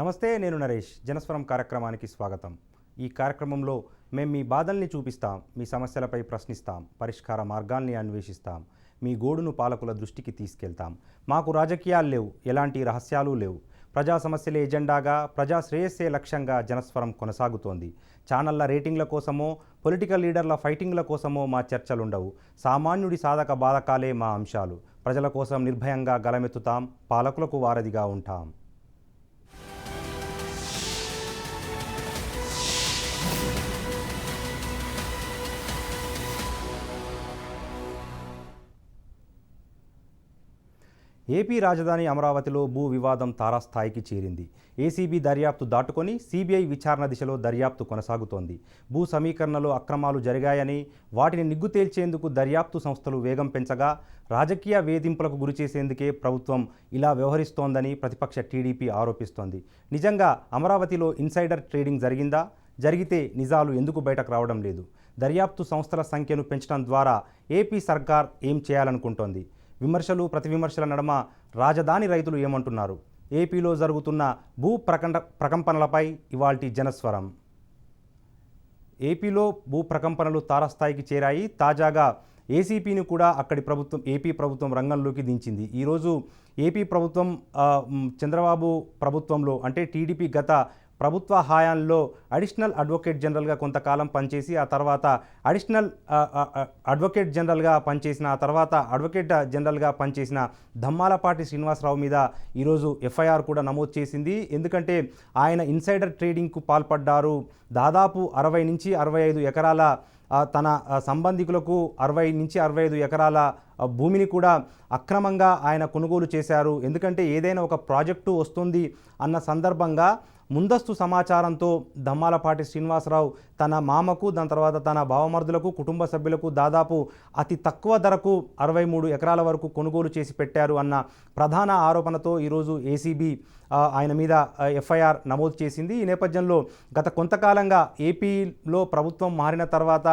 నమస్తే, నేను నరేష్. జనస్వరం కార్యక్రమానికి స్వాగతం. ఈ కార్యక్రమంలో మేము మీ బాధల్ని చూపిస్తాం, మీ సమస్యలపై ప్రశ్నిస్తాం, పరిష్కార మార్గాల్ని అన్వేషిస్తాం, మీ గోడును పాలకుల దృష్టికి తీసుకెళ్తాం. మాకు రాజకీయాలు లేవు, ఎలాంటి రహస్యాలు లేవు. ప్రజా సమస్యలే ఎజెండాగా, ప్రజా శ్రేయస్సే లక్ష్యంగా జనస్వరం కొనసాగుతోంది. ఛానళ్ల రేటింగ్ల కోసమో, పొలిటికల్ లీడర్ల ఫైటింగ్ల కోసమో మా చర్చలుండవు. సామాన్యుడి సాధక బాధకాలే మా అంశాలు. ప్రజల కోసం నిర్భయంగా గలమెత్తుతాం, పాలకులకు వారధిగా ఉంటాం. ఏపీ రాజధాని అమరావతిలో భూ వివాదం తారాస్థాయికి చేరింది. ఏసీబీ దర్యాప్తు దాటుకొని సిబిఐ విచారణ దిశలో దర్యాప్తు కొనసాగుతోంది. భూ సమీకరణలో అక్రమాలు జరిగాయని, వాటిని నిగ్గు తేల్చేందుకు దర్యాప్తు సంస్థలు వేగం పెంచగా, రాజకీయ వేధింపులకు గురిచేసేందుకే ప్రభుత్వం ఇలా వ్యవహరిస్తోందని ప్రతిపక్ష టీడీపీ ఆరోపిస్తోంది. నిజంగా అమరావతిలో ఇన్సైడర్ ట్రేడింగ్ జరిగిందా? జరిగితే నిజాలు ఎందుకు బయటకు రావడం లేదు? దర్యాప్తు సంస్థల సంఖ్యను పెంచడం ద్వారా ఏపీ సర్కార్ ఏం చేయాలనుకుంటోంది? విమర్శలు ప్రతివిమర్శల నడుమ రాజధాని రైతులు ఏమంటున్నారు? ఏపీలో జరుగుతున్న భూ ప్రకంపనలపై ఇవాల్టి జనస్వరం. ఏపీలో భూ ప్రకంపనలు తారస్థాయికి చేరాయి. తాజాగా ఏసీపీని కూడా ఏపీ ప్రభుత్వం రంగంలోకి దించింది. ఈరోజు ఏపీ ప్రభుత్వం చంద్రబాబు ప్రభుత్వంలో అంటే టీడీపీ గత ప్రభుత్వ హయాంలో అడిషనల్ అడ్వకేట్ జనరల్గా కొంతకాలం పనిచేసి ఆ తర్వాత అడ్వకేట్ జనరల్గా పనిచేసిన ధమ్మాలపాటి శ్రీనివాసరావు మీద ఈరోజు ఎఫ్ఐఆర్ కూడా నమోదు చేసింది. ఎందుకంటే ఆయన ఇన్సైడర్ ట్రేడింగ్కు పాల్పడ్డారు. దాదాపు 60 నుంచి 65 ఎకరాల తన సంబంధికులకు 60 నుంచి 65 ఎకరాల భూమిని కూడా అక్రమంగా ఆయన కొనుగోలు చేశారు. ఎందుకంటే ఏదైనా ఒక ప్రాజెక్టు వస్తుంది అన్న సందర్భంగా ముందస్తు సమాచారంతో ధమ్మాలపాటి శ్రీనివాసరావు తన మామకు, దాని తర్వాత తన బావమరుదులకు, కుటుంబ సభ్యులకు దాదాపు అతి తక్కువ ధరకు 63 ఎకరాల వరకు కొనుగోలు చేసి పెట్టారు అన్న ప్రధాన ఆరోపణతో ఈరోజు ఏసీబీ ఆయన మీద ఎఫ్ఐఆర్ నమోదు చేసింది. ఈ నేపథ్యంలో గత కొంతకాలంగా ఏపీలో ప్రభుత్వం మారిన తర్వాత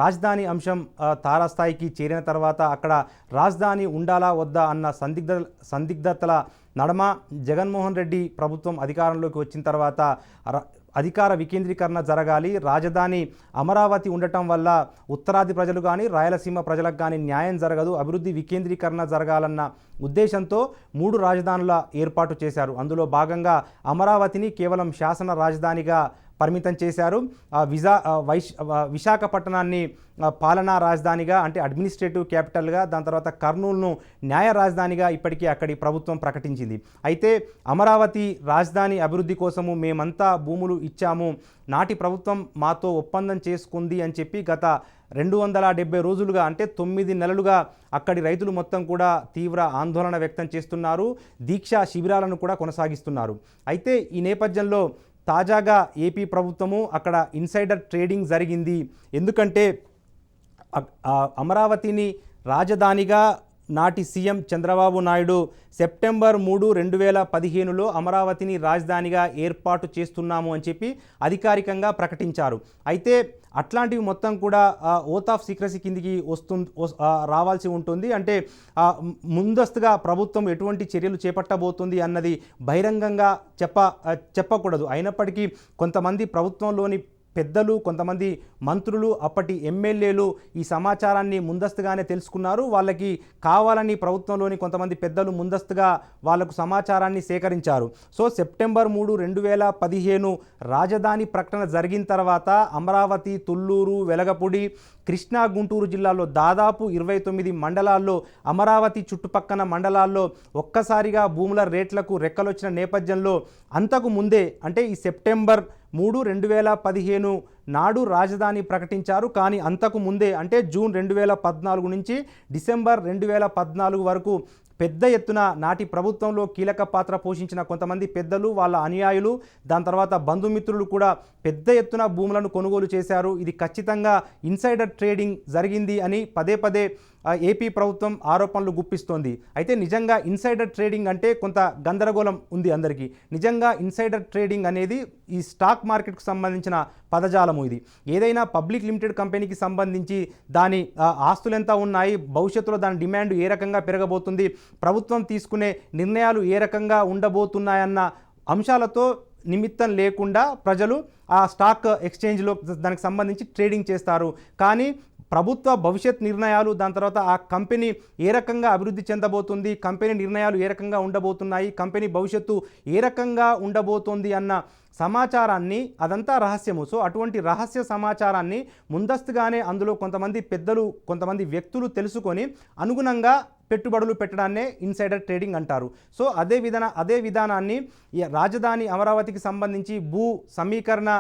రాజధాని అంశం తారాస్థాయికి చేరిన తర్వాత అక్కడ రాజధాని ఉండాలా వద్దా అన్న సందిగ్ధతల నడమ జగన్మోహన్ రెడ్డి ప్రభుత్వం అధికారంలోకి వచ్చిన తర్వాత అధికార వికేంద్రీకరణ జరగాలి, రాజధాని అమరావతి ఉండటం వల్ల ఉత్తరాది ప్రజలు కానీ రాయలసీమ ప్రజలకు కానీ న్యాయం జరగదు, అభివృద్ధి వికేంద్రీకరణ జరగాలన్న ఉద్దేశంతో 3 రాజధానుల ఏర్పాటు చేశారు. అందులో భాగంగా అమరావతిని కేవలం శాసన రాజధానిగా పరిమితం చేశారు. విశాఖపట్నాన్ని పాలనా రాజధానిగా అంటే అడ్మినిస్ట్రేటివ్ క్యాపిటల్గా, దాని తర్వాత కర్నూలును న్యాయ రాజధానిగా ఇప్పటికీ అక్కడి ప్రభుత్వం ప్రకటించింది. అయితే అమరావతి రాజధాని అభివృద్ధి కోసము మేమంతా భూములు ఇచ్చాము, నాటి ప్రభుత్వం మాతో ఒప్పందం చేసుకుంది అని చెప్పి గత 270 రోజులుగా అంటే 9 నెలలుగా అక్కడి రైతులు మొత్తం కూడా తీవ్ర ఆందోళన వ్యక్తం చేస్తున్నారు. దీక్షా శిబిరాలను కూడా కొనసాగిస్తున్నారు. అయితే ఈ నేపథ్యంలో తాజాగా ఏపీ ప్రభుత్వము అక్కడ ఇన్సైడర్ ట్రేడింగ్ జరిగింది. ఎందుకంటే అమరావతిని రాజధానిగా నాటి సీఎం చంద్రబాబు నాయుడు సెప్టెంబర్ 3, 2015లో అమరావతిని రాజధానిగా ఏర్పాటు చేస్తున్నాము అని చెప్పి అధికారికంగా ప్రకటించారు. అయితే అట్లాంటివి మొత్తం కూడా ఓత్ ఆఫ్ సీక్రసీ కిందికి రావాల్సి ఉంటుంది. అంటే ముందస్తుగా ప్రభుత్వం ఎటువంటి చర్యలు చేపట్టబోతుంది అన్నది బహిరంగంగా చెప్పకూడదు. అయినప్పటికీ కొంతమంది ప్రభుత్వంలోని పెద్దలు, కొంతమంది మంత్రులు, అప్పటి ఎమ్మెల్యేలు ఈ సమాచారాన్ని ముందస్తుగానే తెలుసుకున్నారు. వాళ్ళకి కావాలని ప్రభుత్వంలోని కొంతమంది పెద్దలు ముందస్తుగా వాళ్లకు సమాచారాన్ని సేకరించారు. సో సెప్టెంబర్ 3, 2015 రాజధాని ప్రకటన జరిగిన తర్వాత అమరావతి, తుళ్ళూరు, వెలగపూడి, కృష్ణా, గుంటూరు జిల్లాల్లో దాదాపు 29 మండలాల్లో, అమరావతి చుట్టుపక్కల మండలాల్లో ఒక్కసారిగా భూముల రేట్లకు రెక్కలొచ్చిన నేపథ్యంలో అంతకు ముందే అంటే ఈ సెప్టెంబర్ 3, 2015 నాడు రాజధాని ప్రకటించారు. కానీ అంతకు ముందే అంటే జూన్ 2014 నుంచి డిసెంబర్ 2014 వరకు పెద్ద ఎత్తున నాటి ప్రభుత్వంలో కీలక పాత్ర పోషించిన కొంతమంది పెద్దలు, వాళ్ళ అనుయాయులు, దాని తర్వాత బంధుమిత్రులు కూడా పెద్ద ఎత్తున భూములను కొనుగోలు చేశారు. ఇది ఖచ్చితంగా ఇన్సైడర్ ట్రేడింగ్ జరిగింది అని పదే పదే ఏపీ ప్రభుత్వం ఆరోపణలు గుప్పిస్తోంది. అయితే నిజంగా ఇన్సైడర్ ట్రేడింగ్ అంటే కొంత గందరగోళం ఉంది అందరికీ. నిజంగా ఇన్సైడర్ ట్రేడింగ్ అనేది ఈ స్టాక్ మార్కెట్కు సంబంధించిన పదజాలము. ఇది ఏదైనా పబ్లిక్ లిమిటెడ్ కంపెనీకి సంబంధించి దాని ఆస్తులు ఎంత ఉన్నాయి, భవిష్యత్తులో దాని డిమాండ్ ఏ రకంగా పెరగబోతుంది, ప్రభుత్వం తీసుకునే నిర్ణయాలు ఏ రకంగా ఉండబోతున్నాయన్న అంశాలతో నిమిత్తం లేకుండా ప్రజలు ఆ స్టాక్ ఎక్స్చేంజ్లో దానికి సంబంధించి ట్రేడింగ్ చేస్తారు. కానీ ప్రభుత్వ భవిష్యత్ నిర్ణయాలు, దాని తర్వాత ఆ కంపెనీ ఏ రకంగా అభివృద్ధి చెందబోతుంది, కంపెనీ నిర్ణయాలు ఏ రకంగా ఉండబోతున్నాయి, కంపెనీ భవిష్యత్తు ఏ రకంగా ఉండబోతోంది అన్న సమాచారాన్ని, అదంతా రహస్యము. సో అటువంటి రహస్య సమాచారాన్ని ముందస్తుగానే అందులో కొంతమంది పెద్దలు, కొంతమంది వ్యక్తులు తెలుసుకొని అనుగుణంగా పెట్టుబడులు పెట్టడాన్నే ఇన్సైడర్ ట్రేడింగ్ అంటారు. సో అదే విధానాన్ని రాజధాని అమరావతికి సంబంధించి భూ సమీకరణ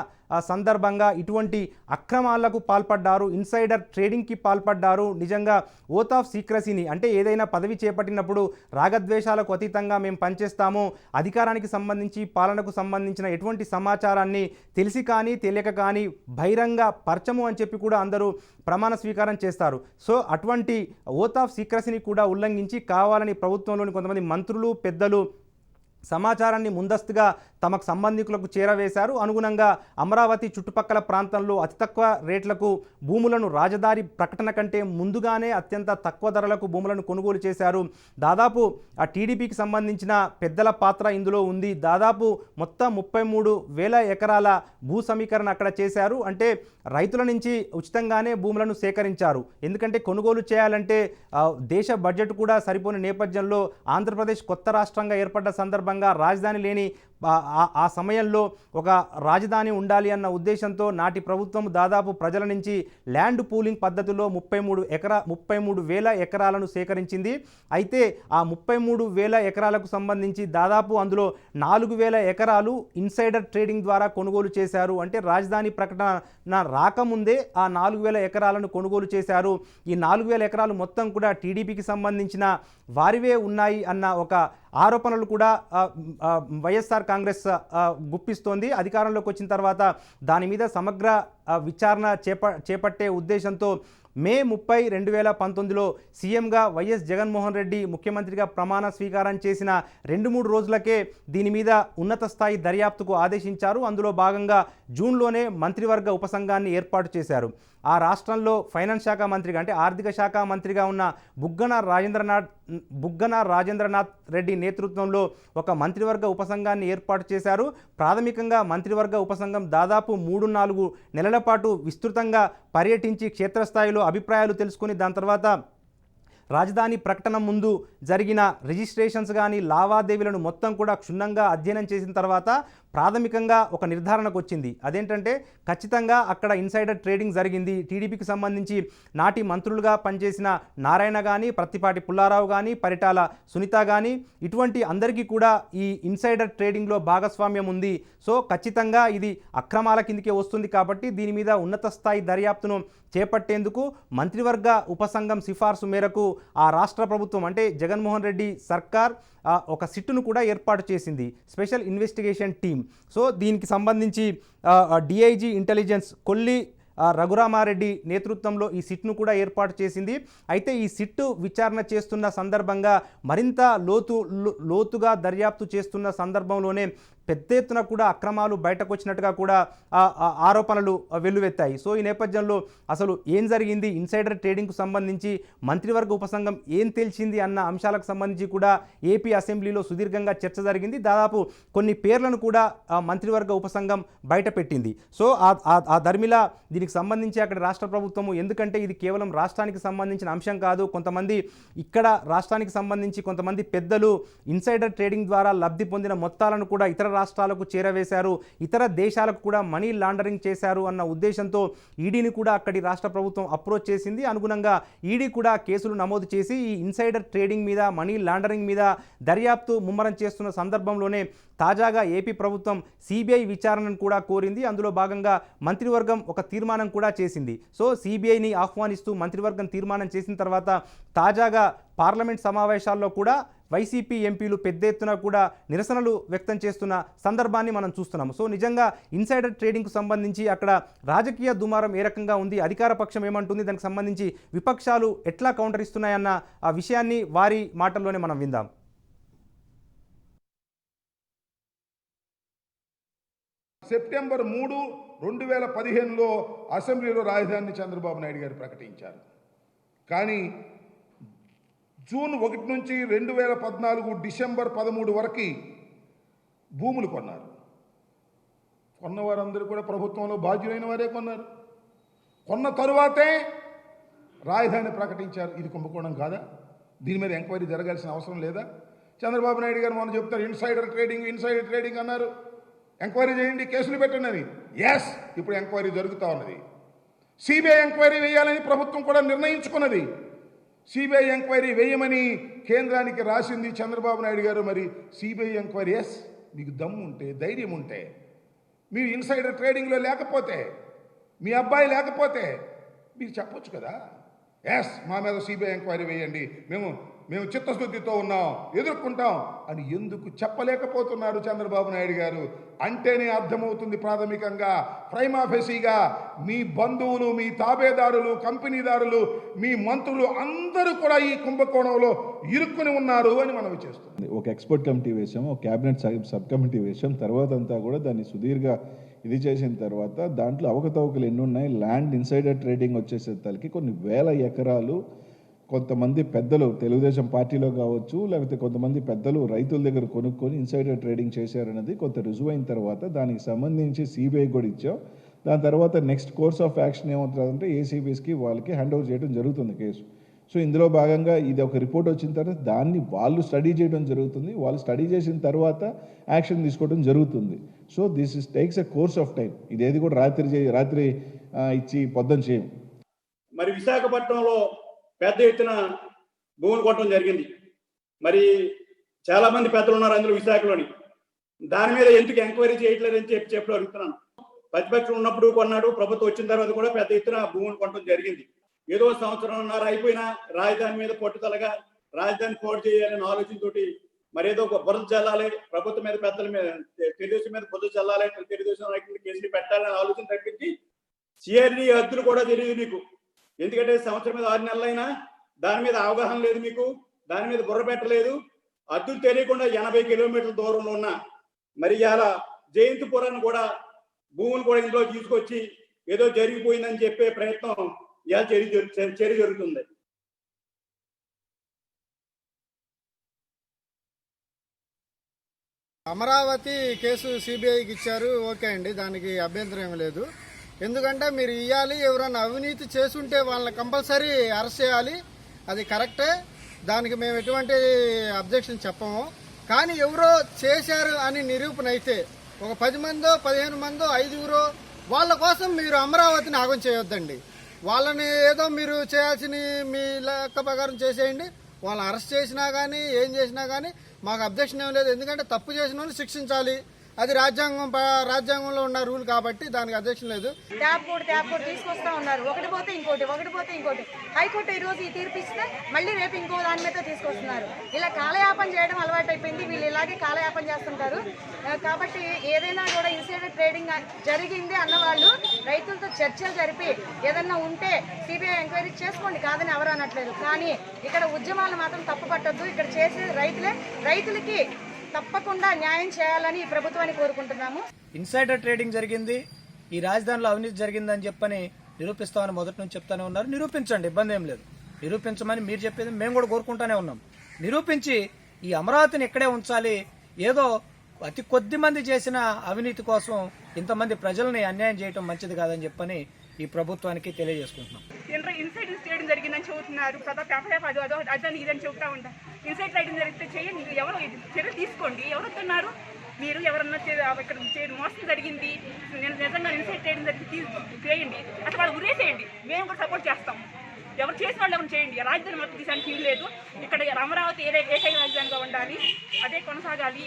సందర్భంగా ఇటువంటి అక్రమాలకు పాల్పడ్డారు, ఇన్సైడర్ ట్రేడింగ్కి పాల్పడ్డారు. నిజంగా ఓత్ ఆఫ్ సీక్రసీని, అంటే ఏదైనా పదవి చేపట్టినప్పుడు రాగద్వేషాలకు అతీతంగా మేము పనిచేస్తాము, అధికారానికి సంబంధించి పాలనకు సంబంధించిన ఎటువంటి సమాచారాన్ని తెలిసి కానీ తెలియక కానీ బహిరంగ పరచము అని చెప్పి కూడా అందరూ ప్రమాణ స్వీకారం చేస్తారు. సో అటువంటి ఓత్ ఆఫ్ సీక్రసీని కూడా ఉల్లంఘించి కావాలని ప్రభుత్వంలోని కొంతమంది మంత్రులు, పెద్దలు సమాచారాన్ని ముందస్తుగా తమకు సంబంధికులకు చేరవేశారు. అనుగుణంగా అమరావతి చుట్టుపక్కల ప్రాంతంలో అతి తక్కువ రేట్లకు భూములను రాజధాని ప్రకటన కంటే ముందుగానే అత్యంత తక్కువ ధరలకు భూములను కొనుగోలు చేశారు. దాదాపు ఆ టీడీపీకి సంబంధించిన పెద్దల పాత్ర ఇందులో ఉంది. దాదాపు మొత్తం 33,000 ఎకరాల భూ సమీకరణ అక్కడ చేశారు. అంటే రైతుల నుంచి ఉచితంగానే భూములను సేకరించారు. ఎందుకంటే కొనుగోలు చేయాలంటే దేశ బడ్జెట్ కూడా సరిపోని నేపథ్యంలో ఆంధ్రప్రదేశ్ కొత్త రాష్ట్రంగా ఏర్పడ్డ సందర్భంగా రాజధాని లేని ఆ సమయంలో ఒక రాజధాని ఉండాలి అన్న ఉద్దేశంతో నాటి ప్రభుత్వం దాదాపు ప్రజల నుంచి ల్యాండ్ పూలింగ్ పద్ధతిలో 33,000 ఎకరాలను సేకరించింది. అయితే ఆ 33,000 ఎకరాలకు సంబంధించి దాదాపు అందులో 4,000 ఎకరాలు ఇన్సైడర్ ట్రేడింగ్ ద్వారా కొనుగోలు చేశారు. అంటే రాజధాని ప్రకటన రాకముందే ఆ 4,000 ఎకరాలను కొనుగోలు చేశారు. ఈ 4,000 ఎకరాలు మొత్తం కూడా టీడీపీకి సంబంధించిన వారివే ఉన్నాయి అన్న ఒక ఆరోపణలు కూడా వైఎస్ఆర్ కాంగ్రెస్ గుప్పిస్తోంది. అధికారంలోకి వచ్చిన తర్వాత దాని మీద సమగ్ర విచారణ చేపట్టే ఉద్దేశంతో మే 30, 2019లో సీఎంగా వైఎస్ జగన్మోహన్ రెడ్డి ముఖ్యమంత్రిగా ప్రమాణ స్వీకారం చేసిన 2-3 రోజులకే దీని మీద ఉన్నత స్థాయి దర్యాప్తుకు ఆదేశించారు. అందులో భాగంగా జూన్లోనే మంత్రివర్గ ఉపసంఘాన్ని ఏర్పాటు చేశారు. ఆ రాష్ట్రంలో ఫైనాన్స్ శాఖ మంత్రిగా, అంటే ఆర్థిక శాఖ మంత్రిగా ఉన్న బుగ్గన రాజేంద్రనాథ్ రెడ్డి నేతృత్వంలో ఒక మంత్రివర్గ ఉపసంఘాన్ని ఏర్పాటు చేశారు. ప్రాథమికంగా మంత్రివర్గ ఉపసంఘం దాదాపు 3-4 నెలల పాటు విస్తృతంగా పర్యటించి క్షేత్రస్థాయిలో అభిప్రాయాలు తెలుసుకుని దాని తర్వాత రాజధాని ప్రకటన ముందు జరిగిన రిజిస్ట్రేషన్స్ కానీ లావాదేవీలను మొత్తం కూడా క్షుణ్ణంగా అధ్యయనం చేసిన తర్వాత ప్రాథమికంగా ఒక నిర్ధారణకు వచ్చింది. అదేంటంటే ఖచ్చితంగా అక్కడ ఇన్సైడర్ ట్రేడింగ్ జరిగింది. టీడీపీకి సంబంధించి నాటి మంత్రులుగా పనిచేసిన నారాయణ కానీ, ప్రత్తిపాటి పుల్లారావు కానీ, పరిటాల సునీత కానీ, ఇటువంటి అందరికీ కూడా ఈ ఇన్సైడర్ ట్రేడింగ్లో భాగస్వామ్యం ఉంది. సో ఖచ్చితంగా ఇది అక్రమాల కిందకే వస్తుంది. కాబట్టి దీని మీద ఉన్నత స్థాయి దర్యాప్తును చేపట్టేందుకు మంత్రివర్గ ఉపసంఘం సిఫార్సు మేరకు ఆ రాష్ట్ర ప్రభుత్వం, అంటే జగన్మోహన్ రెడ్డి సర్కార్ ఒక సిట్టును కూడా ఏర్పాటు చేసింది, స్పెషల్ ఇన్వెస్టిగేషన్ టీమ్. సో దీనికి సంబంధించి డిఐజీ ఇంటెలిజెన్స్ కొల్లి రఘురామారెడ్డి నేతృత్వంలో ఈ సిట్ను కూడా ఏర్పాటు చేసింది. అయితే ఈ సిట్టు విచారణ చేస్తున్న సందర్భంగా మరింత లోతుగా దర్యాప్తు చేస్తున్న సందర్భంలోనే పెద్ద ఎత్తున కూడా అక్రమాలు బయటకు వచ్చినట్టుగా కూడా ఆరోపణలు వెల్లువెత్తాయి. సో ఈ నేపథ్యంలో అసలు ఏం జరిగింది, ఇన్సైడర్ ట్రేడింగ్కు సంబంధించి మంత్రివర్గ ఉపసంఘం ఏం తేల్చింది అన్న అంశాలకు సంబంధించి కూడా ఏపీ అసెంబ్లీలో సుదీర్ఘంగా చర్చ జరిగింది. దాదాపు కొన్ని పేర్లను కూడా మంత్రివర్గ ఉపసంఘం బయటపెట్టింది. సో ఆ ధర్మిలా దీనికి సంబంధించి అక్కడ రాష్ట్ర ప్రభుత్వము, ఎందుకంటే ఇది కేవలం రాష్ట్రానికి సంబంధించిన అంశం కాదు, కొంతమంది ఇక్కడ రాష్ట్రానికి సంబంధించి కొంతమంది పెద్దలు ఇన్సైడర్ ట్రేడింగ్ ద్వారా లబ్ధి పొందిన మొత్తాలను కూడా ఇతర రాష్ట్రాలకు చేరవేశారు, ఇతర దేశాలకు కూడా మనీ లాండరింగ్ చేశారు అన్న ఉద్దేశంతో ఈడీని కూడా అక్కడి రాష్ట్ర ప్రభుత్వం అప్రోచ్ చేసింది. అనుగుణంగా ఈడీ కూడా కేసులు నమోదు చేసి ఈ ఇన్సైడర్ ట్రేడింగ్ మీద, మనీ లాండరింగ్ మీద దర్యాప్తు ముమ్మరం చేస్తున్న సందర్భంలోనే తాజాగా ఏపీ ప్రభుత్వం సిబిఐ విచారణను కూడా కోరింది. అందులో భాగంగా మంత్రివర్గం ఒక తీర్మానం కూడా చేసింది. సో సిబిఐని ఆహ్వానిస్తూ మంత్రివర్గం తీర్మానం చేసిన తర్వాత తాజాగా పార్లమెంట్ సమావేశాల్లో కూడా వైసీపీ ఎంపీలు పెద్ద ఎత్తున కూడా నిరసనలు వ్యక్తం చేస్తున్న సందర్భాన్ని మనం చూస్తున్నాము. సో నిజంగా ఇన్సైడర్ ట్రేడింగ్కు సంబంధించి అక్కడ రాజకీయ దుమారం ఏ రకంగా ఉంది, అధికార పక్షం ఏమంటుంది, దానికి సంబంధించి విపక్షాలు ఎట్లా కౌంటర్ ఇస్తున్నాయన్న ఆ విషయాన్ని వారి మాటల్లోనే మనం విందాం. సెప్టెంబర్ 3, 2015లో అసెంబ్లీలో రాజధానిని చంద్రబాబు నాయుడు గారు ప్రకటించారు. కానీ జూన్ 1 నుంచి 2014 డిసెంబర్ 13 వరకు భూములు కొన్నారు. కొన్నవారందరూ కూడా ప్రభుత్వంలో బాధ్యులైన వారే కొన్నారు. కొన్న తరువాతే రాజధాని ప్రకటించారు. ఇది కుంభకోణం కాదా? దీని మీద ఎంక్వైరీ జరగాల్సిన అవసరం లేదా? చంద్రబాబు నాయుడు గారు మనం చెప్తారు ఇన్సైడర్ ట్రేడింగ్ అన్నారు. ఎంక్వైరీ చేయండి, కేసులు పెట్టండి అని. ఎస్, ఇప్పుడు ఎంక్వైరీ జరుగుతూ ఉన్నది. సిబిఐ ఎంక్వైరీ వేయాలని ప్రభుత్వం కూడా నిర్ణయించుకున్నది. సిబిఐ ఎంక్వైరీ వేయమని కేంద్రానికి రాసింది చంద్రబాబు నాయుడు గారు. మరి సిబిఐ ఎంక్వైరీ, ఎస్, మీకు దమ్ము ఉంటే, ధైర్యం ఉంటే, మీరు ఇన్సైడర్ ట్రేడింగ్లో లేకపోతే, మీ అబ్బాయి లేకపోతే మీరు చెప్పొచ్చు కదా, ఎస్ మా మీద సిబిఐ ఎంక్వైరీ వేయండి, మేము చిత్తశుద్ధితో ఉన్నాం, ఎదుర్కొంటాం అని ఎందుకు చెప్పలేకపోతున్నారు చంద్రబాబు నాయుడు గారు? అంటేనే అర్థమవుతుంది ప్రాథమికంగా, ప్రైమా ఫెసీగా మీ బంధువులు, మీ తాబేదారులు, కంపెనీదారులు, మీ మంత్రులు అందరూ కూడా ఈ కుంభకోణంలో ఇరుక్కుని ఉన్నారు అని మనం చేస్తుంది. ఒక ఎక్స్పర్ట్ కమిటీ వేసాం, ఒక క్యాబినెట్ సబ్ కమిటీ వేసాం. తర్వాత అంతా కూడా దాన్ని సుదీర్ఘ ఇది చేసిన తర్వాత దాంట్లో అవకతవకలు ఎన్ని ఉన్నాయి, ల్యాండ్ ఇన్సైడర్ ట్రేడింగ్ వచ్చేసేసరికి కొన్ని వేల ఎకరాలు కొంతమంది పెద్దలు తెలుగుదేశం పార్టీలో కావచ్చు, లేకపోతే కొంతమంది పెద్దలు రైతుల దగ్గర కొనుక్కొని ఇన్సైడర్ ట్రేడింగ్ చేశారన్నది కొంత రుజువు అయిన తర్వాత దానికి సంబంధించి సిబిఐ కూడా ఇచ్చాం. దాని తర్వాత నెక్స్ట్ కోర్స్ ఆఫ్ యాక్షన్ ఏమవుతుందంటే ఏసీబీస్కి వాళ్ళకి హ్యాండ్ ఓవర్ చేయడం జరుగుతుంది కేసు. సో ఇందులో భాగంగా ఇది ఒక రిపోర్ట్ వచ్చిన తర్వాత దాన్ని వాళ్ళు స్టడీ చేయడం జరుగుతుంది. వాళ్ళు స్టడీ చేసిన తర్వాత యాక్షన్ తీసుకోవడం జరుగుతుంది. So this takes a course of time. ఇదేది కూడా రాత్రి ఇచ్చి పొద్దున చేయం. మరి విశాఖపట్నంలో పెద్ద ఎత్తున భూములు కొట్టడం జరిగింది. మరి చాలా మంది పెద్దలు ఉన్నారు అందులో విశాఖలోని. దాని మీద ఎందుకు ఎంక్వైరీ చేయట్లేదని చెప్పి అడుగుతున్నాను. ప్రతిపక్షం ఉన్నప్పుడు కొన్నాడు, ప్రభుత్వం వచ్చిన తర్వాత కూడా పెద్ద ఎత్తున భూములు కొట్టడం జరిగింది. ఏదో సంవత్సరంన్నర అయిపోయినా రాజధాని మీద పట్టుదలగా రాజధాని పోటీ చేయాలనే ఆలోచనతోటి మరి ఏదో ఒక బురద చల్లాలి, ప్రభుత్వం మీద పెద్దల మీద, తెలుగుదేశం మీద బురద చల్లాలి, తెలుగుదేశం నాయకులు కేసులు పెట్టాలనే ఆలోచన తప్పించి సిఆర్డీ హద్దులు కూడా తెలియదు మీకు. ఎందుకంటే సంవత్సరం మీద 6 నెలలైనా దాని మీద అవగాహన లేదు మీకు, దాని మీద బుర్ర పెట్టలేదు. హద్దులు తెలియకుండా 80 కిలోమీటర్ల దూరంలో ఉన్న మరి ఇలా జయంతిపురాన్ని కూడా భూములు కూడా ఇందులో తీసుకొచ్చి ఏదో జరిగిపోయిందని చెప్పే ప్రయత్నం ఇలా చర్య జరుగుతుంది. అమరావతి కేసు సిబిఐకి ఇచ్చారు, ఓకే అండి, దానికి అభ్యంతరం ఏమి లేదు. ఎందుకంటే మీరు ఇవ్వాలి, ఎవరైనా అవినీతి చేసుంటే వాళ్ళని కంపల్సరీ అరెస్ట్ చేయాలి, అది కరెక్టే, దానికి మేము ఎటువంటి అబ్జెక్షన్ చెప్పము. కానీ ఎవరో చేశారు అని నిరూపణ అయితే ఒక 10 మందో 15 మందో 5గురో వాళ్ళ కోసం మీరు అమరావతిని ఆగం చేయొద్దండి. వాళ్ళని ఏదో మీరు చేయాల్సిన మీ లెక్క ప్రకారం చేసేయండి. వాళ్ళని అరెస్ట్ చేసినా కానీ ఏం చేసినా కానీ మాకు అబ్జెక్షన్ ఏం లేదు. ఎందుకంటే తప్పు చేసిన వాళ్ళని శిక్షించాలి, అది రాజ్యాంగంలో ఉన్న రూల్ కాబట్టి దానికి అధ్యక్షం లేదు. ట్యాప్ కోడ్ తీసుకొస్తా ఉన్నారు, ఒకటి పోతే ఇంకోటి. హైకోర్టు ఈ రోజు ఈ తీర్పు ఇస్తే మళ్ళీ రేపు ఇంకో దాని మీద తీసుకొస్తున్నారు. ఇలా కాలయాపన చేయడం అలవాటు అయిపోయింది. వీళ్ళు ఇలాగే కాలయాపన చేస్తుంటారు. కాబట్టి ఏదైనా కూడా ఇన్సైడర్ ట్రేడింగ్ జరిగింది అన్నవాళ్ళు రైతులతో చర్చలు జరిపి ఏదన్నా ఉంటే సిబిఐ ఎంక్వైరీ చేసుకోండి, కాదని ఎవరు అనట్లేదు. కానీ ఇక్కడ ఉద్యమాలు మాత్రం తప్పు పట్టొద్దు. ఇక్కడ చేసే రైతులకి తప్పకుండా న్యాయం చేయాలని ఈ ప్రభుత్వాన్ని కోరుకుంటున్నాము. ఇన్సైడర్ ట్రేడింగ్ జరిగింది, ఈ రాజధానిలో అవినీతి జరిగిందని చెప్పని నిరూపిస్తామని మొదటి నుంచి చెప్తానే ఉన్నారు. నిరూపించండి, ఇబ్బంది ఏం లేదు. నిరూపించమని మీరు చెప్పేది మేము కూడా కోరుకుంటానే ఉన్నాం. నిరూపించి ఈ అమరావతిని ఇక్కడే ఉంచాలి. ఏదో అతి కొద్ది మంది చేసిన అవినీతి కోసం ఇంతమంది ప్రజల్ని అన్యాయం చేయడం మంచిది కాదని చెప్పని ఈ ప్రభుత్వానికి తెలియజేసుకుంటున్నాం. ఇన్సైడర్ ట్రేడింగ్ జరిగిందని చెబుతున్నారు, అదని ఇదని చెబుతా ఉంటారు. ఇన్సైడ్ ట్రేడింగ్ జరిగితే చేయండి, ఎవరు చర్యలు తీసుకోండి. ఎవరు వస్తున్నారు, మీరు ఎవరన్నా ఇక్కడ మోసం జరిగింది, నిజంగా ఇన్సైడ్ ట్రేడింగ్ జరిగి చేయండి, అసలు వాళ్ళు ఉరేసేయండి, మేము కూడా సపోర్ట్ చేస్తాం. ఎవరు చేసిన వాళ్ళు ఎవరు చేయండి. రాజధాని మొత్తం తీసానికి వీలు లేదు. ఇక్కడ అమరావతి ఏకైక రాజధానిగా ఉండాలి, అదే కొనసాగాలి.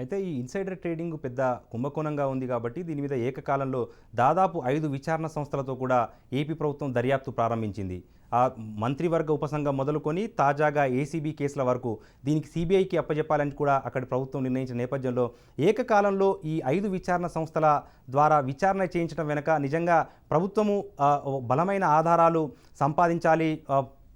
అయితే ఈ ఇన్సైడర్ ట్రేడింగ్ పెద్ద కుంభకోణంగా ఉంది కాబట్టి దీని మీద ఏకకాలంలో దాదాపు 5 విచారణ సంస్థలతో కూడా ఏపీ ప్రభుత్వం దర్యాప్తు ప్రారంభించింది. ఆ మంత్రివర్గ ఉపసంఘం మొదలుకొని తాజాగా ఏసీబీ కేసుల వరకు దీనికి సిబిఐకి అప్పజెప్పాలని కూడా అక్కడి ప్రభుత్వం నిర్ణయించిన నేపథ్యంలో ఏకకాలంలో ఈ 5 విచారణ సంస్థల ద్వారా విచారణ చేయించడం వెనుక నిజంగా ప్రభుత్వము బలమైన ఆధారాలు సంపాదించాలి,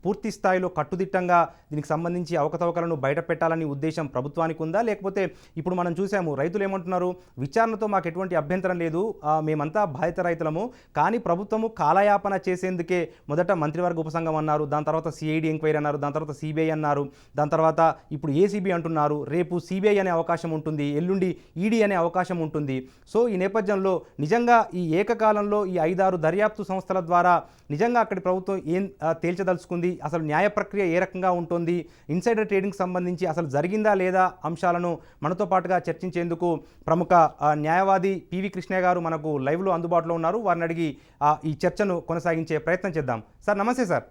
పూర్తి స్థాయిలో కట్టుదిట్టంగా దీనికి సంబంధించి అవకతవకలను బయట పెట్టాలని ఉద్దేశం ప్రభుత్వానికి ఉందా, లేకపోతే ఇప్పుడు మనం చూసాము రైతులు ఏమంటున్నారు, విచారణతో మాకు ఎటువంటి అభ్యంతరం లేదు, మేమంతా బాధిత రైతులము, కానీ ప్రభుత్వము కాలయాపన చేసేందుకే మొదట మంత్రివర్గ ఉపసంఘం అన్నారు, దాని తర్వాత సిఐడి ఎంక్వైరీ అన్నారు, దాని తర్వాత సిబిఐ అన్నారు, దాని తర్వాత ఇప్పుడు ఏసీబీ అంటున్నారు, రేపు సిబిఐ అనే అవకాశం ఉంటుంది, ఎల్లుండి ఈడీ అనే అవకాశం ఉంటుంది. సో ఈ నేపథ్యంలో నిజంగా ఈ ఏకకాలంలో ఈ 5-6 దర్యాప్తు సంస్థల ద్వారా నిజంగా అక్కడి ప్రభుత్వం ఏం తేల్చదలుచుకుంది, అసలు న్యాయ ప్రక్రియ ఏ రకంగా ఉంటుంది, ఇన్సైడర్ ట్రేడింగ్ సంబంధించి అసలు జరిగిందా లేదా అంశాలను మనతో పాటుగా చర్చించేందుకు ప్రముఖ న్యాయవాది పివి కృష్ణయ్య గారు మనకు లైవ్లో అందుబాటులో ఉన్నారు. వారిని అడిగి ఈ చర్చను కొనసాగించే ప్రయత్నం చేద్దాం. సార్ నమస్తే. సార్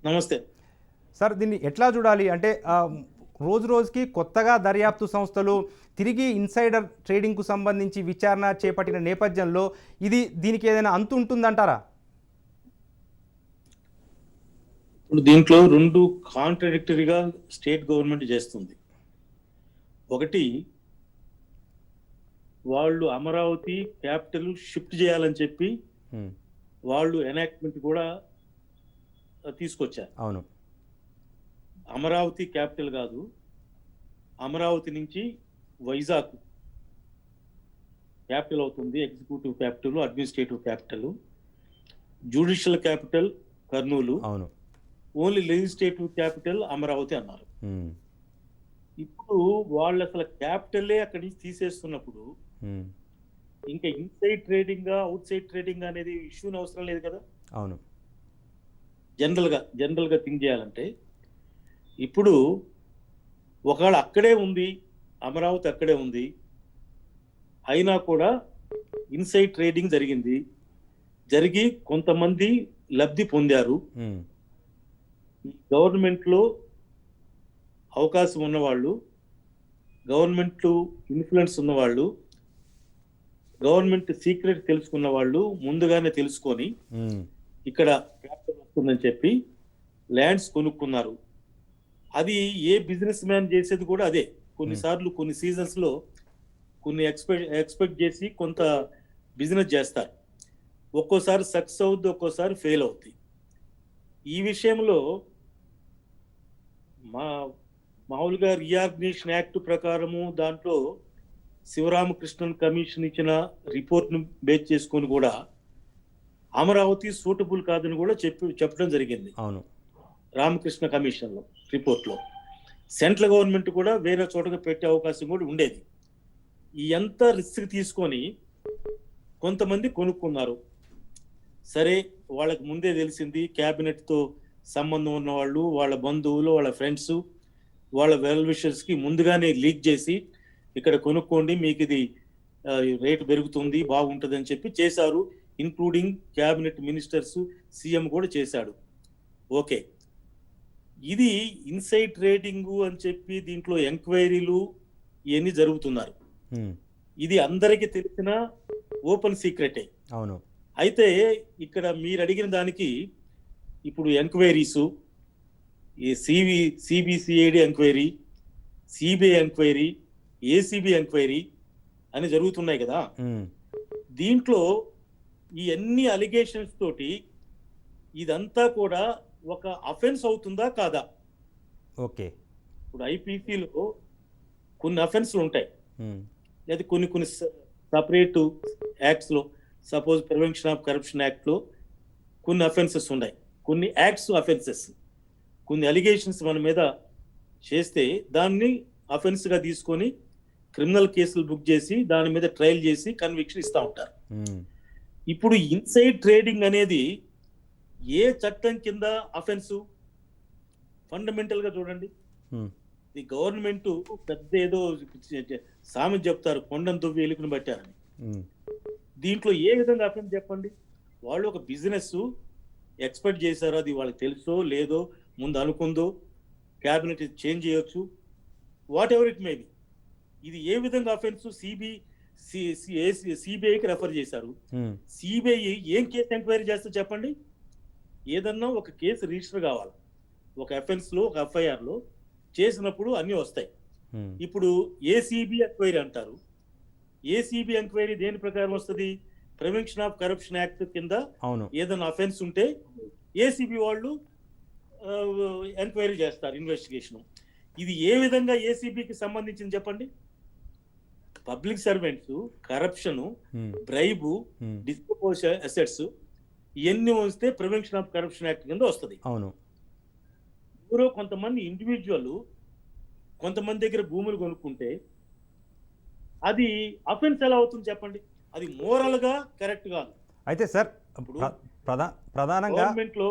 నమస్తే సార్, దీన్ని ఎట్లా చూడాలి అంటే రోజు రోజుకి కొత్తగా దర్యాప్తు సంస్థలు తిరిగి ఇన్సైడర్ ట్రేడింగ్కు సంబంధించి విచారణ చేపట్టిన నేపథ్యంలో దీనికి ఏదైనా అంతు ఉంటుందంటారా? ఇప్పుడు దీంట్లో 2 కాంట్రడిక్టరీగా స్టేట్ గవర్నమెంట్ చేస్తుంది. ఒకటి, వాళ్ళు అమరావతి క్యాపిటల్ షిఫ్ట్ చేయాలని చెప్పి వాళ్ళు ఎనాక్ట్మెంట్ కూడా తీసుకొచ్చారు. అవును, అమరావతి క్యాపిటల్ కాదు, అమరావతి నుంచి వైజాగ్ క్యాపిటల్ అవుతుంది, executive capital, administrative capital, judicial capital Kurnool, అవును, ఓన్లీ లెజిస్లేటివ్ క్యాపిటల్ అమరావతి అన్నారు. ఇప్పుడు వాళ్ళు అసలు క్యాపిటల్లే అక్కడి నుంచి తీసేస్తున్నప్పుడు ఇంకా inside trading out side trading అనేది ఇష్యూని అవసరం లేదు కదా. అవును, జనరల్ గా థింక్ చేయాలంటే ఇప్పుడు ఒకవేళ అక్కడే ఉంది, అమరావతి అక్కడే ఉంది, అయినా కూడా ఇన్సైడ్ ట్రేడింగ్ జరిగి కొంతమంది లబ్ధి పొందారు. గవర్నమెంట్ లో అవకాశం ఉన్నవాళ్ళు, గవర్నమెంట్ ఇన్ఫ్లుయెన్స్ ఉన్నవాళ్ళు, గవర్నమెంట్ సీక్రెట్ తెలుసుకున్న వాళ్ళు ముందుగానే తెలుసుకొని ఇక్కడ క్యాపిటల్ వస్తుందని చెప్పి ల్యాండ్స్ కొనుక్కున్నారు. అది ఏ బిజినెస్ మ్యాన్ చేసేది కూడా అదే. కొన్నిసార్లు కొన్ని సీజన్స్ లో కొన్ని ఎక్స్పెక్ట్ చేసి కొంత బిజినెస్ చేస్తారు. ఒక్కోసారి సక్సెస్ అవుద్ది, ఒక్కోసారి ఫెయిల్ అవుద్ది. ఈ విషయంలో మామూలుగా రీఆర్గనైజేషన్ యాక్ట్ ప్రకారము దాంట్లో శివరామకృష్ణన్ కమిషన్ ఇచ్చిన రిపోర్ట్ ను బేస్ చేసుకొని కూడా అమరావతి సూటబుల్ కాదని కూడా చెప్పడం జరిగింది. అవును, రామకృష్ణ కమిషన్ లో రిపోర్ట్ లో సెంట్రల్ గవర్నమెంట్ కూడా వేరే చోటగా పెట్టే అవకాశం కూడా ఉండేది. ఈ ఎంత రిస్క్ తీసుకొని కొంతమంది కొనుక్కున్నారు. సరే, వాళ్ళకి ముందే తెలిసింది, క్యాబినెట్ తో సంబంధం ఉన్న వాళ్ళు, వాళ్ళ బంధువులు, వాళ్ళ ఫ్రెండ్స్, వాళ్ళ వెల్ విషర్స్ కి ముందుగానే లీక్ చేసి ఇక్కడ కొనుక్కోండి, మీకు ఇది రేటు పెరుగుతుంది, బాగుంటుంది అని చెప్పి చేశారు. ఇన్క్లూడింగ్ క్యాబినెట్ మినిస్టర్స్, సీఎం కూడా చేశాడు. ఓకే, ఇది ఇన్సైడ్ ట్రేడింగ్ అని చెప్పి దీంట్లో ఎంక్వైరీలు ఇవన్నీ జరుగుతున్నారు. ఇది అందరికీ తెలిసిన ఓపెన్ సీక్రెటే. అవును, అయితే ఇక్కడ మీరు అడిగిన దానికి ఇప్పుడు ఎంక్వైరీసు, ఈ CBCID enquiry, CBI enquiry, ACB enquiry అని జరుగుతున్నాయి కదా. దీంట్లో ఈ అన్ని అలిగేషన్స్ తోటి ఇదంతా కూడా ఒక అఫెన్స్ అవుతుందా కాదా? ఓకే, ఇప్పుడు ఐపీసీలో కొన్ని అఫెన్స్లు ఉంటాయి, లేదా కొన్ని సపరేట్ యాక్ట్స్ లో, suppose prevention of corruption act లో కొన్ని అఫెన్సెస్ ఉన్నాయి, కొన్ని యాక్ట్స్ అఫెన్సెస్, కొన్ని అలిగేషన్స్ మన మీద చేస్తే దాన్ని అఫెన్స్ గా తీసుకొని క్రిమినల్ కేసులు బుక్ చేసి దాని మీద ట్రయల్ చేసి కన్విక్షన్ ఇస్తూ ఉంటారు. ఇప్పుడు ఇన్సైడ్ ట్రేడింగ్ అనేది ఏ చట్టం కింద అఫెన్స్? ఫండమెంటల్ గా చూడండి, ఈ గవర్నమెంట్ పెద్ద ఏదో సామెత చెప్తారు, కొండను దువ్వి ఎలుకను పట్టారని. దీంట్లో ఏ విధంగా అఫెన్స్ చెప్పండి? వాళ్ళు ఒక బిజినెస్ ఎక్స్పెక్ట్ చేశారో, అది వాళ్ళకి తెలుసో లేదో, ముందు అనుకుందో, క్యాబినెట్ చేంజ్ చేయొచ్చు, what ever it may be. ఇది ఏ విధంగా అఫెన్స్? సిబిఐకి రెఫర్ చేశారు. సిబిఐ ఏం కేసు ఎంక్వైరీ చేస్తే చెప్పండి? ఏదన్నా ఒక కేసు రిజిస్టర్ కావాలి, ఒక అఫెన్స్ లో, ఒక ఎఫ్ఐఆర్ లో చేసినప్పుడు అన్ని వస్తాయి. ఇప్పుడు ఏసీబీ ఎంక్వైరీ అంటారు. ఏసీబీ ఎంక్వైరీ దేని ప్రకారం వస్తుంది? ప్రివెన్షన్ ఆఫ్ కరప్షన్ యాక్ట్ కింద ఏదైనా అఫెన్స్ ఉంటే ఏసీబీ వాళ్ళు ఎంక్వైరీ చేస్తారు, ఇన్వెస్టిగేషన్. ఇది ఏ విధంగా ఏసీబీకి సంబంధించింది చెప్పండి? Public servants, corruption, bribe, dispose assets ఇవన్నీ వస్తే ప్రివెన్షన్ ఆఫ్ కరప్షన్ యాక్ట్ కింద వస్తుంది. అవును. ఎవరో కొంతమంది ఇండివిజువల్ కొంతమంది దగ్గర భూములు కొనుక్కుంటే అది అఫెన్స్ ఎలా అవుతుంది చెప్పండి? అది మోరల్ గా కరెక్ట్ కాదు. అయితే సార్ ప్రధానంగా గవర్నమెంట్లో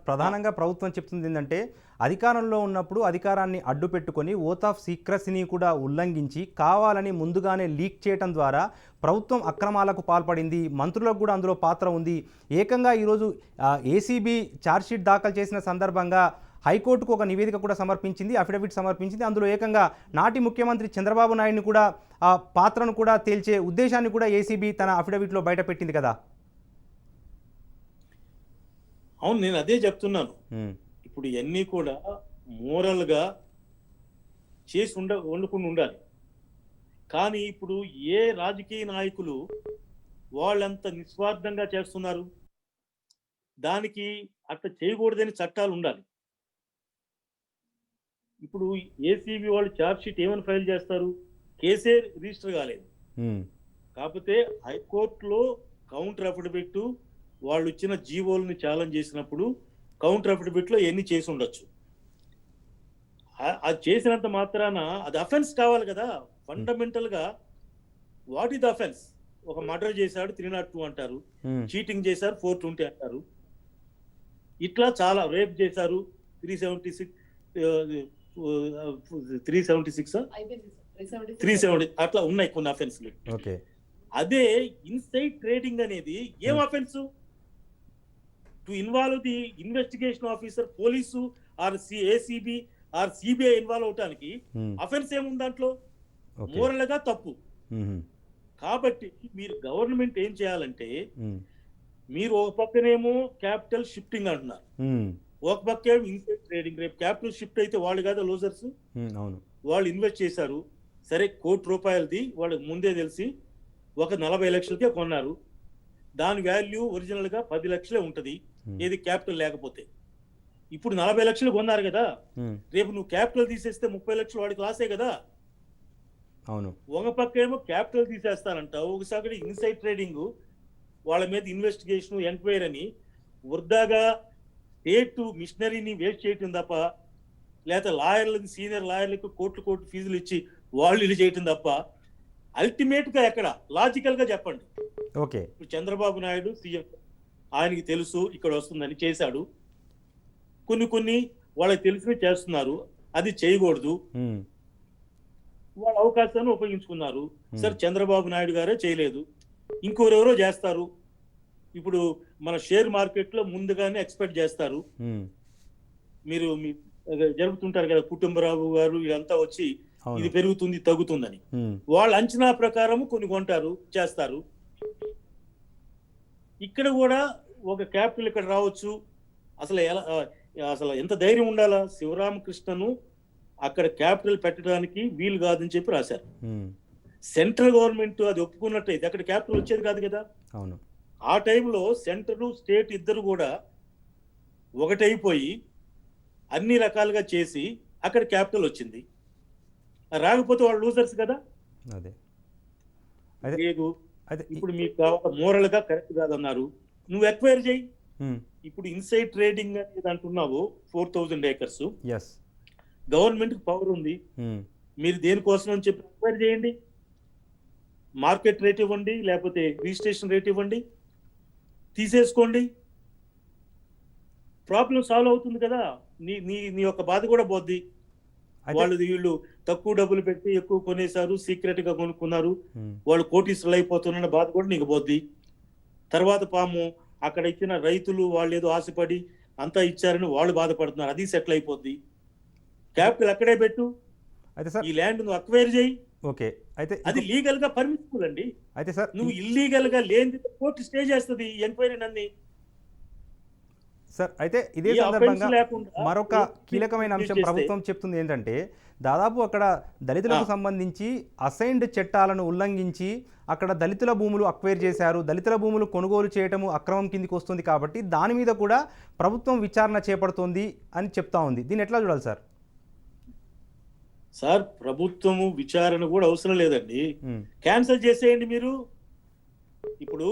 ప్రధానంగా ప్రభుత్వం చెప్తుంది ఏంటంటే, అధికారంలో ఉన్నప్పుడు అధికారాన్ని అడ్డు పెట్టుకొని ఓత్ ఆఫ్ సీక్రసీని కూడా ఉల్లంఘించి కావాలని ముందుగానే లీక్ చేయడం ద్వారా ప్రభుత్వం అక్రమాలకు పాల్పడింది, మంత్రులకు కూడా అందులో పాత్ర ఉంది. ఏకంగా ఈరోజు ఏసీబీ ఛార్జ్షీట్ దాఖలు చేసిన సందర్భంగా హైకోర్టుకు ఒక నివేదిక కూడా సమర్పించింది, అఫిడవిట్ సమర్పించింది. అందులో ఏకంగా నాటి ముఖ్యమంత్రి చంద్రబాబు నాయుడిని కూడా ఆ పాత్రను కూడా తేల్చే ఉద్దేశాన్ని కూడా ఏసీబీ తన అఫిడవిట్లో బయటపెట్టింది కదా. అవును, నేను అదే చెప్తున్నాను. ఇప్పుడు ఇవన్నీ కూడా మోరల్ గా చేసి వండుకుని ఉండాలి. కానీ ఇప్పుడు ఏ రాజకీయ నాయకులు వాళ్ళంత నిస్వార్థంగా చేస్తున్నారు? దానికి అట్లా చేయకూడదని చట్టాలు ఉండాలి. ఇప్పుడు ఏసీబీ వాళ్ళు ఛార్జ్ షీట్ ఏమని ఫైల్ చేస్తారు? కేసే రిజిస్టర్ కాలేదు, కాకపోతే హైకోర్టులో కౌంటర్ అఫిడవిట్ వాళ్ళు ఇచ్చిన జీవోల్ని ఛాలెంజ్ చేసినప్పుడు కౌంటర్ అఫిడవిట్ లో ఎన్ని చేసి ఉండొచ్చు. అది చేసినంత మాత్రాన అది అఫెన్స్ కావాలి కదా. ఫండమెంటల్ గా వాట్ ఈస్ ద అఫెన్స్? ఒక మర్డర్ చేశాడు 302 అంటారు, చీటింగ్ చేశారు 420 అంటారు, ఇట్లా చాలా రేప్ చేశారు 370 అట్లా ఉన్నాయి కొన్ని అఫెన్స్లు. అదే ఇన్సైడ్ ట్రేడింగ్ అనేది ఏం offence? To involve the investigation officer, police or ACB or CBI involve అవటానికి అఫెన్స్ ఏముంది దాంట్లో? మోరల్ గా తప్పు. కాబట్టి మీరు గవర్నమెంట్ ఏం చేయాలంటే, మీరు ఒక పక్కనేమో క్యాపిటల్ షిఫ్టింగ్ అంటున్నారు, ఒక పక్క ఇన్సైడ్ ట్రేడింగ్. రేపు క్యాపిటల్ షిఫ్ట్ అయితే వాళ్ళు కదా లూజర్స్. వాళ్ళు ఇన్వెస్ట్ చేశారు, సరే ₹1,00,00,000ది వాళ్ళకి ముందే తెలిసి ఒక 40 లక్షలకే కొన్నారు. దాని వాల్యూ ఒరిజినల్ గా 10 లక్షలే ఉంటది, ఏది క్యాపిటల్ లేకపోతే. ఇప్పుడు 40 లక్షలు కొన్నారు కదా, రేపు నువ్వు క్యాపిటల్ తీసేస్తే 30 లక్షలు వాడికి లాసే కదా. అవును. ఒక పక్క ఏమో క్యాపిటల్ తీసేస్తానంటావు, ఒకసారి ఇన్సైడ్ ట్రేడింగ్ వాళ్ళ మీద ఇన్వెస్టిగేషన్ ఎంక్వైరీ అని వృద్ధాగా స్టేట్ మిషనరీని వేస్ట్ చేయటం తప్ప, లేకపోతే లాయర్లకు సీనియర్ లాయర్లకు కోట్లు ఫీజులు ఇచ్చి వాళ్ళు ఇది చేయటం తప్ప అల్టిమేట్ గా ఎక్కడ లాజికల్ గా చెప్పండి. ఓకే, ఇప్పుడు చంద్రబాబు నాయుడు సీఎం, ఆయనకి తెలుసు ఇక్కడ వస్తుందని చేశాడు. కొన్ని వాళ్ళకి తెలిసి చేస్తున్నారు, అది చేయకూడదు, వాళ్ళ అవకాశాన్ని ఉపయోగించుకున్నారు. సరే చంద్రబాబు నాయుడు గారే చేయలేదు, ఇంకోరెవరో చేస్తారు. ఇప్పుడు మన షేర్ మార్కెట్ లో ముందుగానే ఎక్స్పెక్ట్ చేస్తారు. మీరు జరుపుతుంటారు కదా, కుటుంబరావు గారు ఇదంతా వచ్చి ఇది పెరుగుతుంది తగ్గుతుందని, వాళ్ళ అంచనా ప్రకారం కొన్ని కొంటారు చేస్తారు. ఇక్కడ కూడా ఒక క్యాపిటల్ ఇక్కడ రావచ్చు. అసలు ఎంత ధైర్యం ఉండాలా? శివరామకృష్ణను అక్కడ క్యాపిటల్ పెట్టడానికి వీలు కాదని చెప్పి రాశారు. సెంట్రల్ గవర్నమెంట్ అది ఒప్పుకున్నట్టయితే అక్కడ క్యాపిటల్ వచ్చేది కాదు కదా. అవును. ఆ టైంలో సెంట్రల్ స్టేట్ ఇద్దరు కూడా ఒకటైపోయి అన్ని రకాలుగా చేసి అక్కడ క్యాపిటల్ వచ్చింది. రాకపోతే వాళ్ళు లూజర్స్ కదా. అదే ఇప్పుడు మీకు కావాలి మోరల్ గా కరెక్ట్ కాదన్నారు, నువ్వు ఎక్వైర్ చేయి. ఇప్పుడు ఇన్సైడ్ ట్రేడింగ్ అనేది అంటున్నావు 4000 acres. గవర్నమెంట్ పవర్ ఉంది, మీరు దేనికోసం అని చెప్పి ఎక్వైర్ చేయండి. మార్కెట్ రేట్ ఇవ్వండి, లేకపోతే రిజిస్ట్రేషన్ రేట్ ఇవ్వండి, తీసేసుకోండి, ప్రాబ్లం సాల్వ్ అవుతుంది కదా. నీ యొక్క బాధ కూడా పోద్ది. వీళ్ళు తక్కువ డబ్బులు పెట్టి ఎక్కువ కొనేశారు, సీక్రెట్ గా కొనుక్కున్నారు, వాళ్ళు కోటీశ్వరులు అయిపోతున్న బాధ కూడా నీకు పోద్ది. తర్వాత పాము అక్కడ ఇచ్చిన రైతులు వాళ్ళు ఏదో ఆశపడి అంతా ఇచ్చారని వాళ్ళు బాధపడుతున్నారు, అది సెటిల్ అయిపోద్ది. క్యాపిటల్ అక్కడే పెట్టు, ఈ ల్యాండ్ నువ్వు అక్వైర్ చేయి. ఓకే, అయితే అది లీగల్ గా పర్మిసిబుల్ అండి. అయితే సార్ నువ్వు ఇల్లీగల్ గా లేని కోర్టు స్టే చేస్తుంది ఎంక్వైరీ అన్ని. సార్ అయితే ఇదే ఈ సందర్భంగా offense లేకుండా మరొక కీలకమైన అంశం చేస్తే- ప్రభుత్వం చెప్తుంది ఏంటంటే దాదాపు అక్కడ దళితులకు సంబంధించి అసైన్డ్ చట్టాలను ఉల్లంఘించి అక్కడ దళితుల భూములు అక్వైర్ చేశారు, దళితుల భూములు కొనుగోలు చేయటము అక్రమం కిందికి వస్తుంది కాబట్టి దాని మీద కూడా ప్రభుత్వం విచారణ చేపడుతోంది అని చెప్తా ఉంది. దీన్ని ఎట్లా చూడాలి సార్? సార్ ప్రభుత్వము విచారణ కూడా అవసరం లేదండి, ఉమ్, క్యాన్సిల్ చేసేయండి మీరు. ఇప్పుడు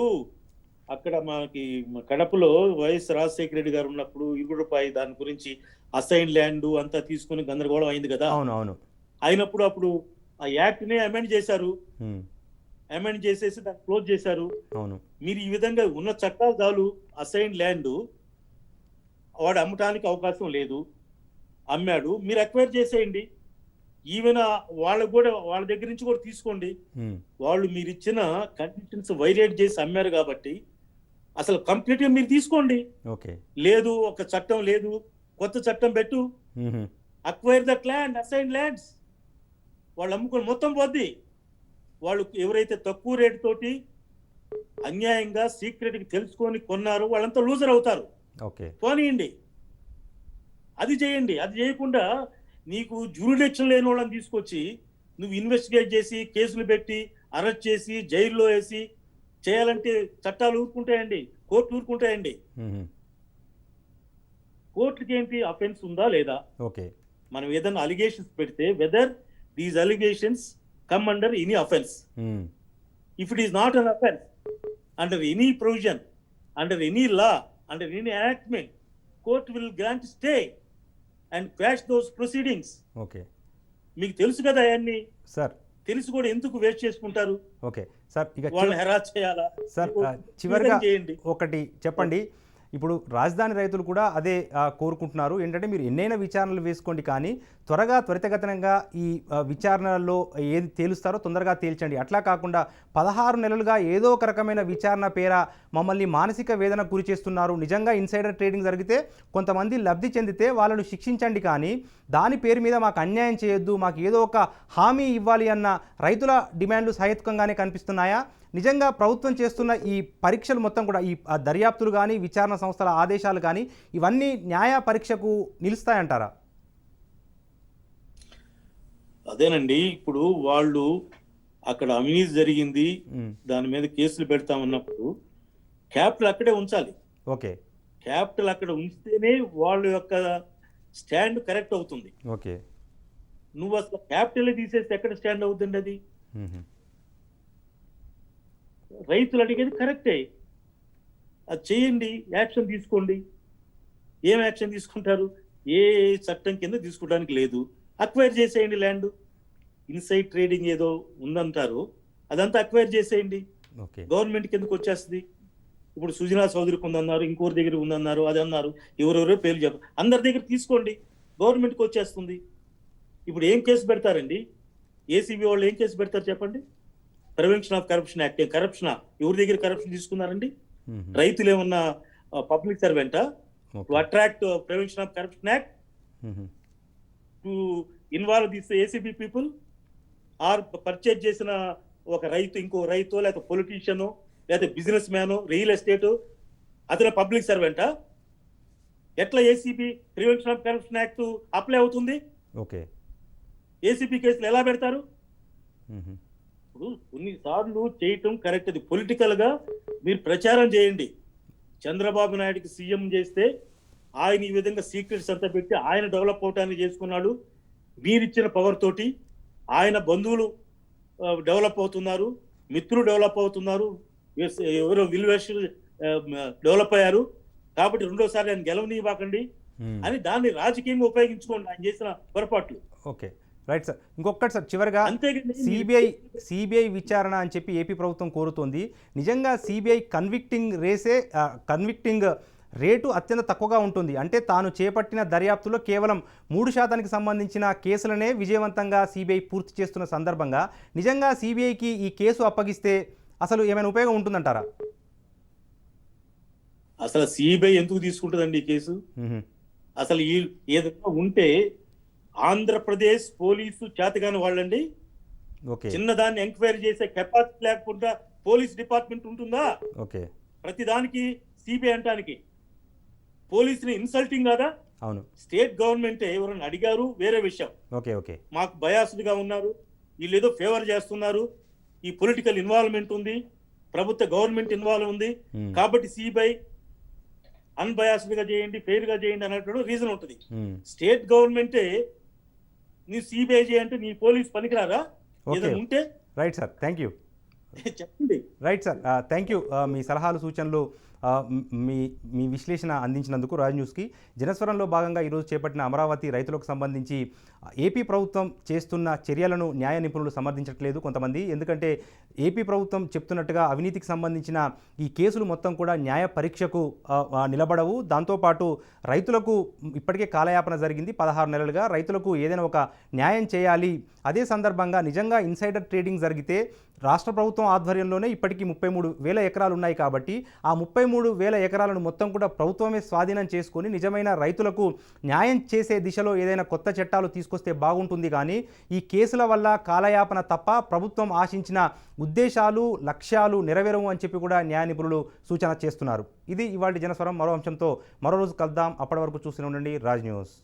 అక్కడ మనకి కడపలో వైఎస్ రాజశేఖర రెడ్డి గారు ఉన్నప్పుడు ఇరుగుడుపాయి దాని గురించి అసైన్ ల్యాండ్ అంతా తీసుకుని గందరగోళం అయింది కదా. అవును అవును. అయినప్పుడు అప్పుడు ఆ యాక్ట్ నే అమెండ్ చేశారు, ఉమ్, అమెండ్ చేసేసి దాన్ని క్లోజ్ చేశారు. అవును. మీరు ఈ విధంగా ఉన్న చట్టాలు చాలు, అసైన్ ల్యాండ్ వాడు అమ్మటానికి అవకాశం లేదు, అమ్మాడు, మీరు అక్వైర్ చేసేయండి. ఈవెన్ వాళ్ళకు కూడా వాళ్ళ దగ్గర నుంచి కూడా తీసుకోండి. ఉమ్, వాళ్ళు మీరు ఇచ్చిన కండిషన్స్ వైలేట్ చేసి అమ్మారు కాబట్టి అసలు కంప్లీట్ గా మీరు తీసుకోండి. ఓకే. లేదు ఒక చట్టం లేదు, కొత్త చట్టం పెట్టు, ఉహు, acquire that land, assign lands. వాళ్ళు అమ్ముకొని మొత్తం పోద్ది. వాళ్ళు ఎవరైతే తక్కువ రేటు తోటి అన్యాయంగా సీక్రెట్ గా తెలుసుకొని కొన్నారో వాళ్ళంతా లూజర్ అవుతారు. ఓకే. పోనీయండి, అది చేయండి. అది చేయకుండా నీకు జ్యూరిడిక్షన్ లేని వాళ్ళని తీసుకొచ్చి నువ్వు ఇన్వెస్టిగేట్ చేసి కేసులు పెట్టి అరెస్ట్ చేసి జైల్లో వేసి చేయాలంటే చట్టాలు ఊరుకుంటాయండి, కోర్టులు ఊరుకుంటాయండి. ఉహు, కోర్టుకి ఏంటి అఫెన్స్ ఉందా లేదా, ఓకే. మనం ఏదైనా అలిగేషన్స్ పెడితే whether these allegations come under any offence. Um, if it is not an offence under any provision, under any law, under any enactment, court will grant stay and quash those proceedings. Okay మీకు తెలుసు కదా అవన్నీ, sir. తెలిసి కూడా ఎందుకు waste చేసుకుంటారు? Okay sir. ఇక వాళ్ళని హెరాస్ చేయాలా? సార్ మీకు చివరిగా చేయండి. ఒకటి చెప్పండి. ఇప్పుడు రాజధాని రైతులు కూడా అదే కోరుకుంటున్నారు. ఏంటంటే మీరు ఎన్నైనా విచారణలు వేసుకోండి, కానీ త్వరితగతినంగా ఈ విచారణలో ఏది తేలుస్తారో తొందరగా తేల్చండి. అట్లా కాకుండా 16 నెలలుగా ఏదో ఒక రకమైన విచారణ పేర మమ్మల్ని మానసిక వేదన గురి చేస్తున్నారు. నిజంగా ఇన్సైడర్ ట్రేడింగ్ జరిగితే కొంతమంది లబ్ధి చెందితే వాళ్ళను శిక్షించండి, కానీ దాని పేరు మీద మాకు అన్యాయం చేయొద్దు, మాకు ఏదో ఒక హామీ ఇవ్వాలి అన్న రైతుల డిమాండ్లు సహేతుకంగానే కనిపిస్తున్నాయా? నిజంగా ప్రభుత్వం చేస్తున్న ఈ పరీక్షలు మొత్తం కూడా, ఈ దర్యాప్తులు కానీ విచారణ సంస్థల ఆదేశాలు కానీ ఇవన్నీ న్యాయ పరీక్షకు నిలుస్తాయంటారా? అదేనండి, ఇప్పుడు వాళ్ళు అక్కడ అవినీతి జరిగింది, దాని మీద కేసులు పెడతామన్నప్పుడు క్యాపిటల్ అక్కడే ఉంచాలి. ఓకే. క్యాపిటల్ అక్కడ ఉంచితేనే వాళ్ళ యొక్క స్టాండ్ కరెక్ట్ అవుతుంది. ఓకే. నువ్వు అసలు క్యాపిటల్ తీసేస్తే ఎక్కడ స్టాండ్ అవుతుంది? అది రైతులు అడిగేది కరెక్టే, అది చేయండి, యాక్షన్ తీసుకోండి. ఏం యాక్షన్ తీసుకుంటారు? ఏ చట్టం కింద తీసుకోవడానికి లేదు. అక్వైర్ చేసేయండి ల్యాండ్. ఇన్సైడ్ ట్రేడింగ్ ఏదో ఉందంటారు, అదంతా అక్వైర్ చేసేయండి, గవర్నమెంట్ కిందకు వచ్చేస్తుంది. ఇప్పుడు సుజనా చౌదరికి ఉందన్నారు, ఇంకోరి దగ్గర ఉందన్నారు, అది అన్నారు, ఎవరెవరో పేర్లు చెప్పారు, అందరి దగ్గర తీసుకోండి, గవర్నమెంట్కి వచ్చేస్తుంది. ఇప్పుడు ఏం కేసు పెడతారండి? ఏసీబీ వాళ్ళు ఏం కేసు పెడతారు చెప్పండి? Prevention of corruption act. Corruption ఎవరి దగ్గర కరప్షన్ తీసుకున్నారండి? రైతులు ఏమన్నా పబ్లిక్ సర్వెంటా? To attract prevention of corruption act to involve this ACB people, or purchase చేసిన ఒక రైతు ఇంకో రైతు లేకపోతే పొలిటీషియన్ లేకపోతే బిజినెస్ మ్యాన్, రియల్ ఎస్టేట్, అతను పబ్లిక్ సర్వెంటా? ఎట్లా ACB prevention of corruption act apply అవుతుంది? ఓకే. ఏసీబీ కేసులు ఎలా పెడతారు? ఇప్పుడు కొన్నిసార్లు చేయటం కరెక్ట్, అది పొలిటికల్ గా మీరు ప్రచారం చేయండి. చంద్రబాబు నాయుడుకి సీఎం చేస్తే ఆయన ఈ విధంగా సీక్రెట్స్ అంతా పెట్టి ఆయన డెవలప్ అవటానికి చేసుకున్నాడు. మీరిచ్చిన పవర్ తోటి ఆయన బంధువులు డెవలప్ అవుతున్నారు, మిత్రులు డెవలప్ అవుతున్నారు, ఎవరో విలువేషలు డెవలప్ అయ్యారు. కాబట్టి రెండోసారి ఆయన గెలవనివ్వకండి అని దాన్ని రాజకీయంగా ఉపయోగించుకోండి ఆయన చేసిన పొరపాట్లు. Okay, right sir. ఇంకొకటి సార్, చివరిగా అంతేగాని సిబిఐ విచారణ అని చెప్పి ఏపీ ప్రభుత్వం కోరుతోంది. నిజంగా సిబిఐ కన్విక్టింగ్ రేటు అత్యంత తక్కువగా ఉంటుంది. అంటే తాను చేపట్టిన దర్యాప్తులో కేవలం 3% సంబంధించిన కేసులనే విజయవంతంగా సిబిఐ పూర్తి చేస్తున్న సందర్భంగా నిజంగా సిబిఐకి ఈ కేసు అప్పగిస్తే అసలు ఏమైనా ఉపయోగం ఉంటుందంటారా? అసలు సిబిఐ ఎందుకు తీసుకుంటుందండి ఈ కేసు? అసలు ఈ ఏదైనా ఉంటే ఆంధ్రప్రదేశ్ పోలీసు చేతగాని వాళ్ళండి. చిన్నదాన్ని ఎంక్వైరీ చేసే కెపాసిటీ లేకుండా పోలీస్ డిపార్ట్మెంట్ ఉంటుందా? ఓకే. ప్రతిదానికి సిబిఐ అంటానికి పోలీసుని ఇన్సల్టింగ్ కాదా? అవును. స్టేట్ గవర్నమెంటే ఎవరైనా అడిగారు వేరే విషయం, ఓకే ఓకే మాకు బయాస్డ్ గా ఉన్నారు, వీళ్ళు ఏదో ఫేవర్ చేస్తున్నారు, ఈ పొలిటికల్ ఇన్వాల్వ్మెంట్ ఉంది, ప్రభుత్వ గవర్నమెంట్ ఇన్వాల్వ్ ఉంది, కాబట్టి సిబిఐ అన్బయాస్డ్ గా చేయండి, ఫెయిర్ గా చేయండి అన్నట్టు రీజన్ ఉంటుంది. స్టేట్ గవర్నమెంటే నీ సిబిఐ చేయంటే నీ పోలీస్ పనికిరారా? ఏదైనా ఉంటే రైట్ సార్, థ్యాంక్ యూ. చెప్పండి. Right sir, thank you. మీ సలహాలు సూచనలు మీ విశ్లేషణ అందించినందుకు రాజ్ న్యూస్కి. జనస్వరంలో భాగంగా ఈరోజు చేపట్టిన అమరావతి రైతులకు సంబంధించి ఏపీ ప్రభుత్వం చేస్తున్న చర్యలను న్యాయ నిపుణులు సమర్థించట్లేదు కొంతమంది. ఎందుకంటే ఏపీ ప్రభుత్వం చెప్తున్నట్టుగా అవినీతికి సంబంధించిన ఈ కేసులు మొత్తం కూడా న్యాయ పరీక్షకు నిలబడవు. దాంతోపాటు రైతులకు ఇప్పటికే కాలయాపన జరిగింది 16 నెలలుగా. రైతులకు ఏదైనా ఒక న్యాయం చేయాలి. అదే సందర్భంగా నిజంగా ఇన్సైడర్ ట్రేడింగ్ జరిగితే రాష్ట్ర ప్రభుత్వం ఆధ్వర్యంలోనే ఇప్పటికీ 33,000 ఎకరాలు ఉన్నాయి కాబట్టి ఆ 33,000 ఎకరాలను మొత్తం కూడా ప్రభుత్వమే స్వాధీనం చేసుకొని నిజమైన రైతులకు న్యాయం చేసే దిశలో ఏదైనా కొత్త చట్టాలు తీసుకొస్తే బాగుంటుంది. కానీ ఈ కేసుల వల్ల కాలయాపన తప్ప ప్రభుత్వం ఆశించిన ఉద్దేశాలు లక్ష్యాలు నెరవేరవు అని చెప్పి కూడా న్యాయ నిపుణులు సూచన చేస్తున్నారు. ఇది ఇవాళ జనస్వరం. మరో అంశంతో మరో రోజు కలుద్దాం. అప్పటి వరకు చూస్తూనే ఉండండి రాజ్ న్యూస్.